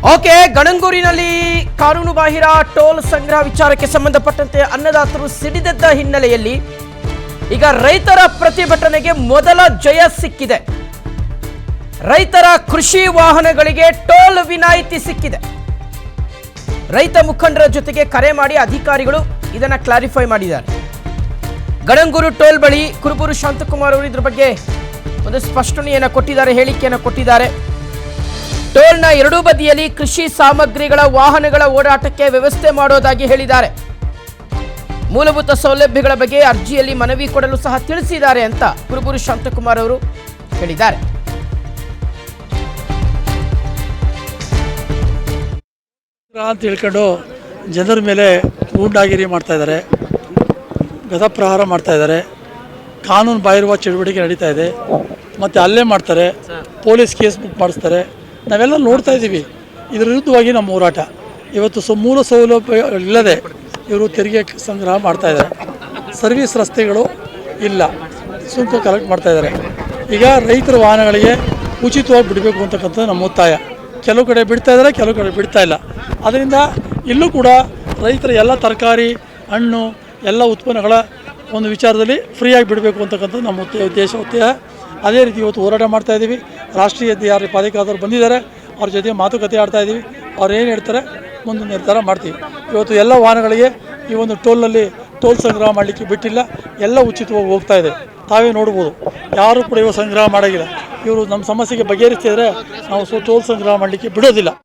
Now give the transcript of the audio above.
Okay, ಗಣಂಗೂರಿನಲ್ಲಿ ಕಾನೂನು ಬಾಹಿರ toll ಸಂಗ್ರಹ ವಿಚಾರಕ್ಕೆ ಸಂಬಂಧಪಟ್ಟಂತೆ ಅನ್ನದಾತರು ಸಿಡಿದೆದ್ದ ಹಿನ್ನೆಲೆಯಲ್ಲಿ ಈಗ ರೈತರ ಪ್ರತಿಭಟನೆಗೆ ಮೊದಲ ಜಯ ಸಿಕ್ಕಿದೆ. ರೈತರ ಕೃಷಿ ವಾಹನಗಳಿಗೆ ಟೋಲ್ ವಿನಾಯಿತಿ ಸಿಕ್ಕಿದೆ. ರೈತ ಮುಖಂಡರ ಜೊತೆಗೆ ಕರೆ ಮಾಡಿ ಅಧಿಕಾರಿಗಳು ಇದನ್ನ ಕ್ಲಾರಿಫೈ ಮಾಡಿದ್ದಾರೆ. ಗಣಂಗೂರು ಟೋಲ್ ಬಳಿ ಕುರುಬೂರು ಶಾಂತಕುಮಾರ್ ಅವರು ಇದ್ರ ಬಗ್ಗೆ ಒಂದು ಸ್ಪಷ್ಟನೆಯನ್ನು ಕೊಟ್ಟಿದ್ದಾರೆ, ಹೇಳಿಕೆಯನ್ನು ಕೊಟ್ಟಿದ್ದಾರೆ. ಟೋಲ್ನ ಎರಡೂ ಬದಿಯಲ್ಲಿ ಕೃಷಿ ಸಾಮಗ್ರಿಗಳ ವಾಹನಗಳ ಓಡಾಟಕ್ಕೆ ವ್ಯವಸ್ಥೆ ಮಾಡೋದಾಗಿ ಹೇಳಿದ್ದಾರೆ. ಮೂಲಭೂತ ಸೌಲಭ್ಯಗಳ ಬಗ್ಗೆ ಅರ್ಜಿಯಲ್ಲಿ ಮನವಿ ಕೊಡಲು ಸಹ ತಿಳಿಸಿದ್ದಾರೆ ಅಂತ ಕುರುಬೂರು ಶಾಂತಕುಮಾರ್ ಅವರು ಹೇಳಿದ್ದಾರೆ. ಅಂತ ಹೇಳ್ಕೊಂಡು ಜನರ ಮೇಲೆ ಗೂಂಡಾಗಿರಿ ಮಾಡ್ತಾ ಇದ್ದಾರೆ, ಗದಪ್ರಹಾರ ಮಾಡ್ತಾ ಇದ್ದಾರೆ, ಕಾನೂನು ಬಾಹಿರುವ ಚಟುವಟಿಕೆ ನಡೀತಾ ಇದೆ, ಮತ್ತು ಅಲ್ಲೇ ಮಾಡ್ತಾರೆ, ಪೊಲೀಸ್ ಕೇಸ್ ಬುಕ್ ಮಾಡಿಸ್ತಾರೆ. ನಾವೆಲ್ಲ ನೋಡ್ತಾ ಇದ್ದೀವಿ. ಇದರ ವಿರುದ್ಧವಾಗಿ ನಮ್ಮ ಹೋರಾಟ. ಇವತ್ತು ಮೂಲ ಸೌಲಭ್ಯ ಇಲ್ಲದೆ ಇವರು ತೆರಿಗೆ ಸಂಗ್ರಹ ಮಾಡ್ತಾ ಇದ್ದಾರೆ. ಸರ್ವಿಸ್ ರಸ್ತೆಗಳು ಇಲ್ಲ, ಸುಂಕ ಕಲೆಕ್ಟ್ ಮಾಡ್ತಾ ಇದ್ದಾರೆ. ಈಗ ರೈತರ ವಾಹನಗಳಿಗೆ ಉಚಿತವಾಗಿ ಬಿಡಬೇಕು ಅಂತಕ್ಕಂಥದ್ದು ನಮ್ಮ ಒತ್ತಾಯ. ಕೆಲವು ಕಡೆ ಬಿಡ್ತಾ ಇದ್ದಾರೆ, ಕೆಲವು ಕಡೆ ಬಿಡ್ತಾ ಇಲ್ಲ. ಅದರಿಂದ ಇಲ್ಲೂ ಕೂಡ ರೈತರ ಎಲ್ಲ ತರಕಾರಿ, ಹಣ್ಣು, ಎಲ್ಲ ಉತ್ಪನ್ನಗಳ ಒಂದು ವಿಚಾರದಲ್ಲಿ ಫ್ರೀಯಾಗಿ ಬಿಡಬೇಕು ಅಂತಕ್ಕಂಥದ್ದು ನಮ್ಮ ಉದ್ದೇಶ ಒತ್ತಾಯ. ಅದೇ ರೀತಿ ಇವತ್ತು ಹೋರಾಟ ಮಾಡ್ತಾ ಇದ್ದೀವಿ. ರಾಷ್ಟ್ರೀಯ ಯಾರು ಪಾಲಿಕಾದವರು ಬಂದಿದ್ದಾರೆ, ಅವ್ರ ಜೊತೆ ಮಾತುಕತೆ ಆಡ್ತಾ ಇದ್ದೀವಿ. ಅವ್ರು ಏನು ಹೇಳ್ತಾರೆ ಮುಂದೆ ನಿರ್ಧಾರ ಮಾಡ್ತೀವಿ. ಇವತ್ತು ಎಲ್ಲ ವಾಹನಗಳಿಗೆ ಈ ಒಂದು ಟೋಲ್ ಸಂಗ್ರಹ ಮಾಡಲಿಕ್ಕೆ ಬಿಟ್ಟಿಲ್ಲ, ಎಲ್ಲ ಉಚಿತವಾಗಿ ಹೋಗ್ತಾ ಇದೆ. ತಾವೇ ನೋಡ್ಬೋದು, ಯಾರೂ ಕೂಡ ಇವಾಗ ಸಂಗ್ರಹ ಮಾಡೋಂಗಿಲ್ಲ. ಇವರು ನಮ್ಮ ಸಮಸ್ಯೆಗೆ ಬಗೆಹರಿಸ್ತಿದ್ರೆ ನಾವು ಟೋಲ್ ಸಂಗ್ರಹ ಮಾಡಲಿಕ್ಕೆ ಬಿಡೋದಿಲ್ಲ.